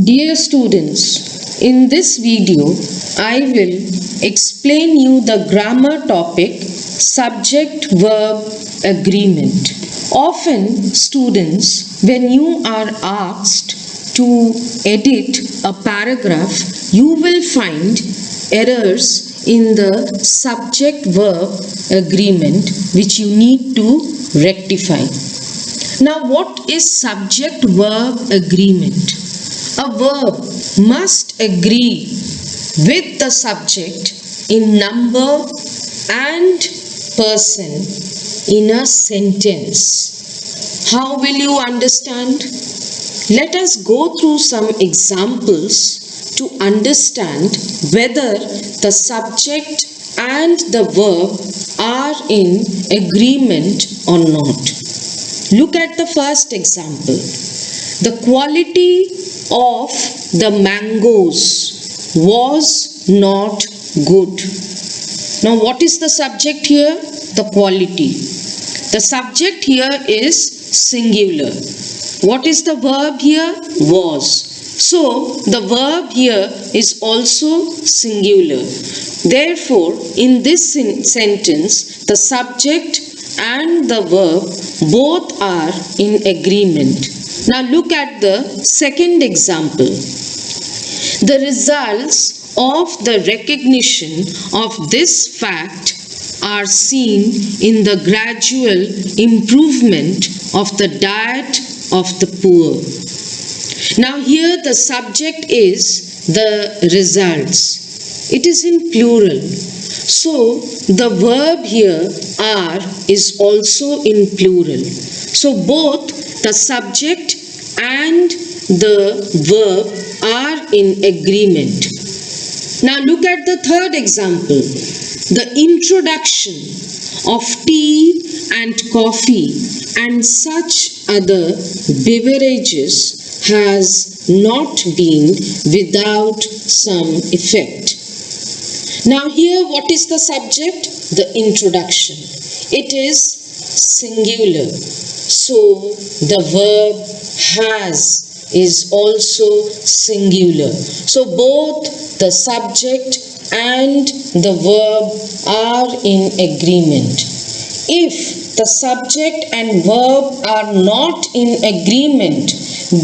Dear students, in this video, I will explain you the grammar topic subject-verb agreement. Often, students, when you are asked to edit a paragraph, you will find errors in the subject-verb agreement which you need to rectify. Now, what is subject-verb agreement? A verb must agree with the subject in number and person in a sentence. How will you understand? Let us go through some examples to understand whether the subject and the verb are in agreement or not. Look at the first example. The quality of the mangoes was not good. Now, what is the subject here? The quality. The subject here is singular. What is the verb here? Was. So, the verb here is also singular. Therefore, in this sentence, the subject and the verb both are in agreement. Now look at the second example. The results of the recognition of this fact are seen in the gradual improvement of the diet of the poor. Now here the subject is the results. It is in plural. So the verb here are is also in plural. So both the subject and the verb are in agreement. Now look at the third example. The introduction of tea and coffee and such other beverages has not been without some effect. Now here what is the subject? The introduction. It is singular. So the verb has is also singular. So both the subject and the verb are in agreement. If the subject and verb are not in agreement,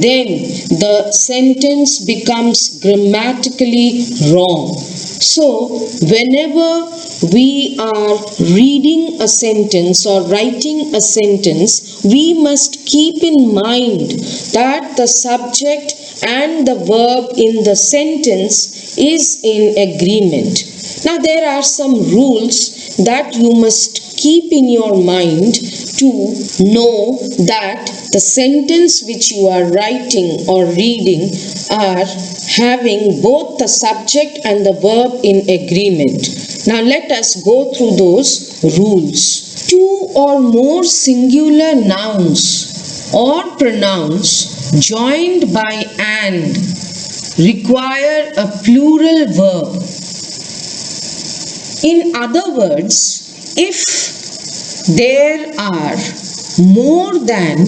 then the sentence becomes grammatically wrong. So, whenever we are reading a sentence or writing a sentence, we must keep in mind that the subject and the verb in the sentence is in agreement. Now, there are some rules that you must keep in your mind to know that the sentence which you are writing or reading are having both the subject and the verb in agreement. Now let us go through those rules. Two or more singular nouns or pronouns joined by and require a plural verb. In other words, if there are more than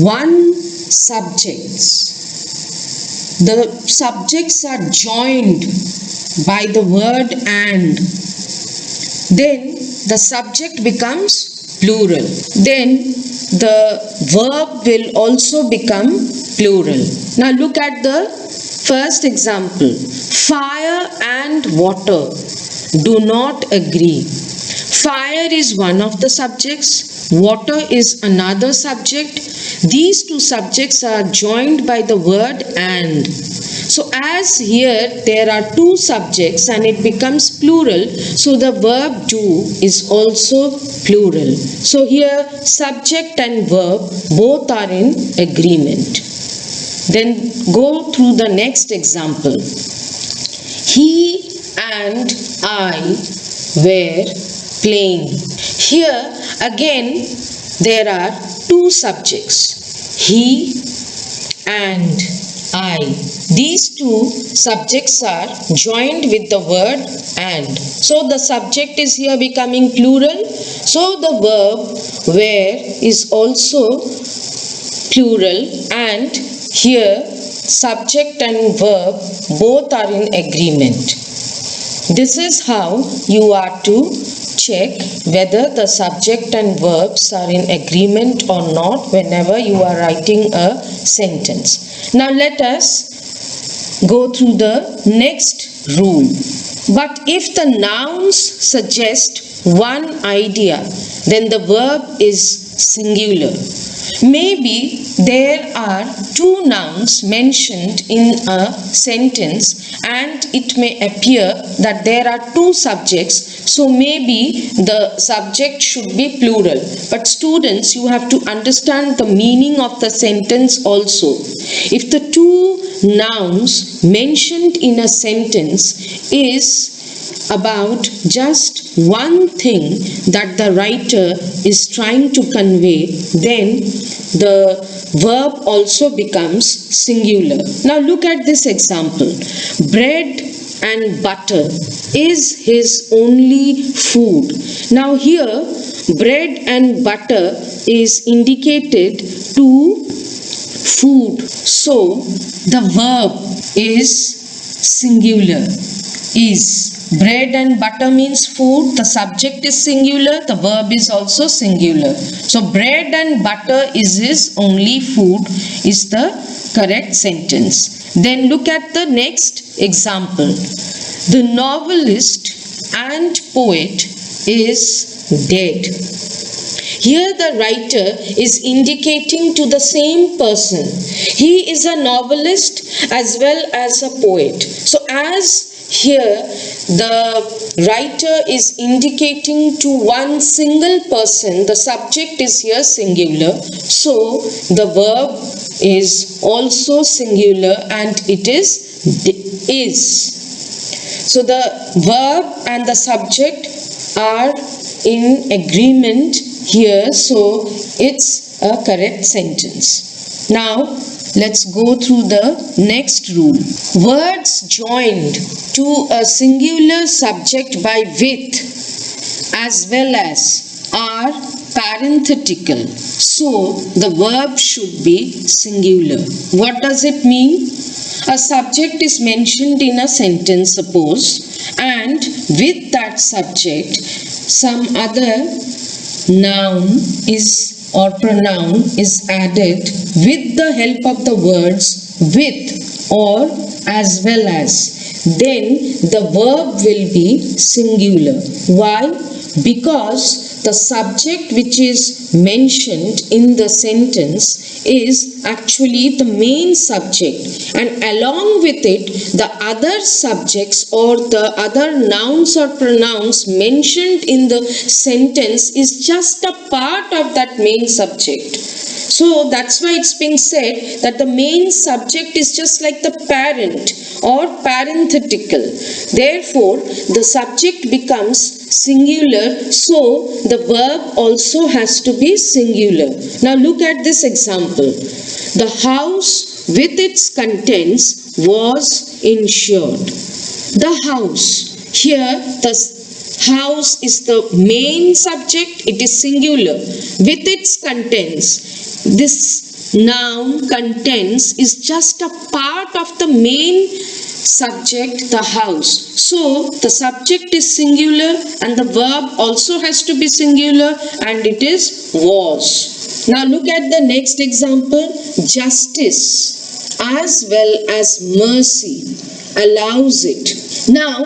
one subjects, the subjects are joined by the word and, then the subject becomes plural. Then the verb will also become plural. Now look at the first example. Fire and water do not agree. Fire is one of the subjects, water is another subject. These two subjects are joined by the word and. So as here there are two subjects and it becomes plural, so the verb do is also plural. So here subject and verb both are in agreement. Then go through the next example. He and I were playing. Here again there are two subjects, he and I. These two subjects are joined with the word and. So the subject is here becoming plural. So the verb were is also plural, and here subject and verb both are in agreement. This is how you are to check whether the subject and verbs are in agreement or not whenever you are writing a sentence. Now let us go through the next rule. But if the nouns suggest one idea, then the verb is singular. Maybe there are two nouns mentioned in a sentence and it may appear that there are two subjects, so maybe the subject should be plural. But students, you have to understand the meaning of the sentence also. If the two nouns mentioned in a sentence is about just one thing that the writer is trying to convey, then the verb also becomes singular. Now look at this example. Bread and butter is his only food. Now here bread and butter is indicated to food. So the verb is singular. Is. Bread and butter means food. The subject is singular. The verb is also singular. So bread and butter is his only food is the correct sentence. Then look at the next example. The novelist and poet is dead. Here the writer is indicating to the same person. He is a novelist as well as a poet. So as here the writer is indicating to one single person, the subject is here singular, so the verb is also singular and it is. So the verb and the subject are in agreement here, so it's a correct sentence. Now let's go through the next rule. Words joined to a singular subject by with as well as are parenthetical. So the verb should be singular. What does it mean? A subject is mentioned in a sentence, suppose, and with that subject some other noun is or pronoun is added with the help of the words with or as well as, then the verb will be singular. Why? Because the subject which is mentioned in the sentence is actually the main subject, and along with it the other subjects or the other nouns or pronouns mentioned in the sentence is just a part of that main subject. So that's why it's being said that the main subject is just like the parent or parenthetical. Therefore, the subject becomes singular, so the verb also has to be singular. Now look at this example. The house with its contents was insured. The house. Here the house is the main subject, it is singular. With its contents, this noun contents is just a part of the main subject, the house. So the subject is singular and the verb also has to be singular, and it is was. Now look at the next example. Justice as well as mercy allows it. Now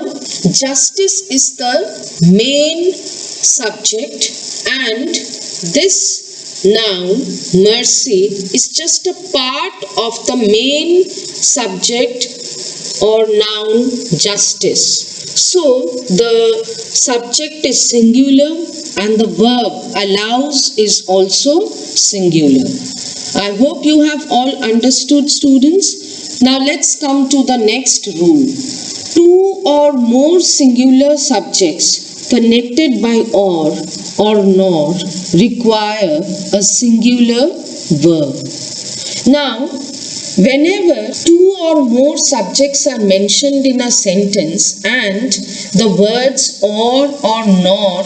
justice is the main subject and this noun mercy is just a part of the main subject or noun justice. So the subject is singular and the verb allows is also singular. I hope you have all understood, students. Now let's come to the next rule. Two or more singular subjects connected by or nor require a singular verb. Now, whenever two or more subjects are mentioned in a sentence and the words or nor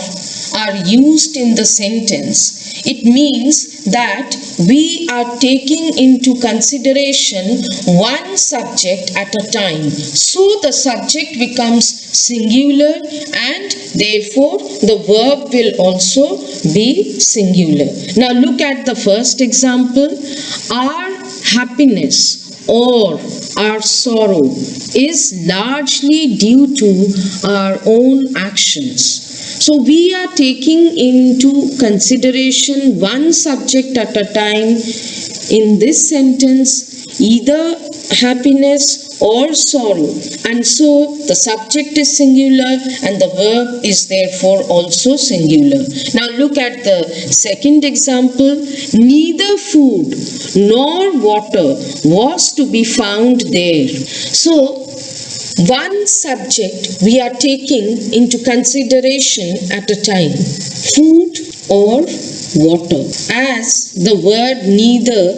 are used in the sentence, it means that we are taking into consideration one subject at a time. So the subject becomes singular and therefore the verb will also be singular. Now look at the first example. Our happiness or our sorrow is largely due to our own actions. So we are taking into consideration one subject at a time. In this sentence, either happiness or sorrow, and so the subject is singular and the verb is therefore also singular. Now look at the second example. Neither food nor water was to be found there. So one subject we are taking into consideration at a time, food or water. As the word neither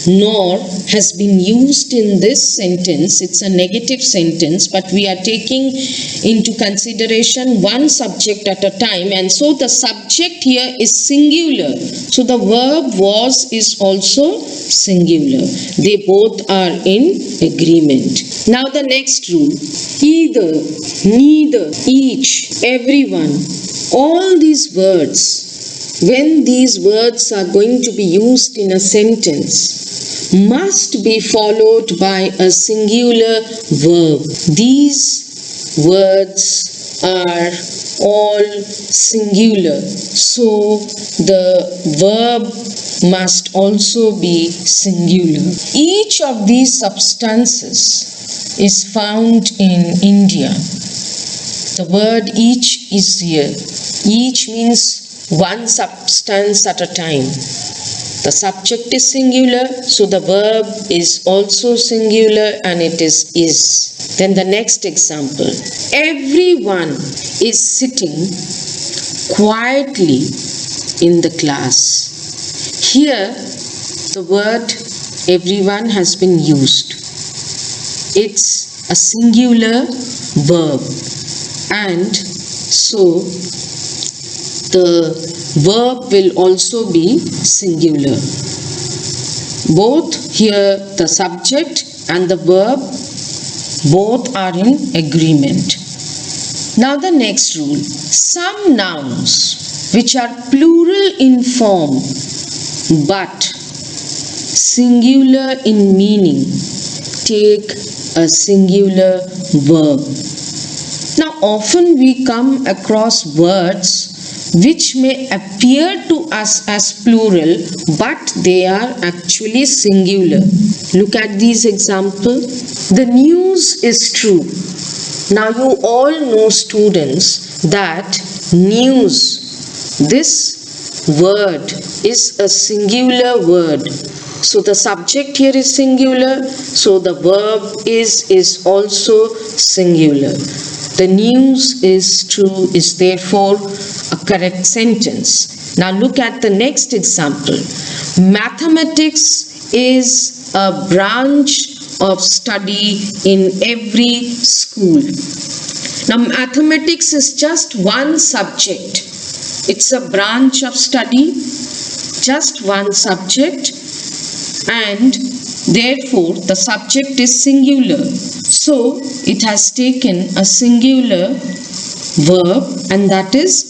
nor has been used in this sentence, it's a negative sentence, but we are taking into consideration one subject at a time, and so the subject here is singular. So the verb was is also singular. They both are in agreement. Now the next rule. Either, neither, each, everyone, all these words, when these words are going to be used in a sentence, must be followed by a singular verb. These words are all singular, so the verb must also be singular. Each of these substances is found in India. The word each is here. Each means one substance at a time. The subject is singular, so the verb is also singular and it is. Then the next example. Everyone is sitting quietly in the class. Here, the word everyone has been used. It's a singular verb, and so the verb will also be singular. Both here, the subject and the verb, both are in agreement. Now the next rule. Some nouns which are plural in form but singular in meaning take a singular verb. Now often we come across words which may appear to us as plural, but they are actually singular. Look at these examples. The news is true. Now you all know, students, that news, this word is a singular word. So the subject here is singular, so the verb is also singular. The news is true is therefore a correct sentence. Now look at the next example. Mathematics is a branch of study in every school. Now mathematics is just one subject. It's a branch of study, just one subject, and therefore the subject is singular. So it has taken a singular verb, and that is.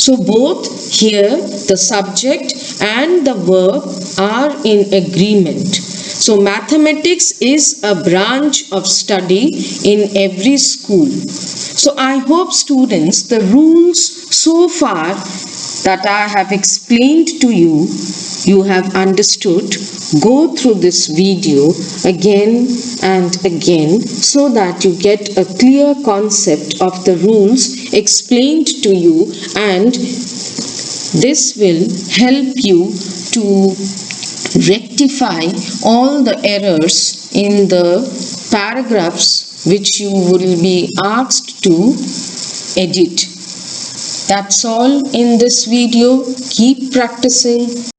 So both here the subject and the verb are in agreement. So mathematics is a branch of study in every school. So I hope, students, the rules so far that I have explained to you, you have understood. Go through this video again and again so that you get a clear concept of the rules explained to you, and this will help you to rectify all the errors in the paragraphs which you will be asked to edit. That's all in this video. Keep practicing.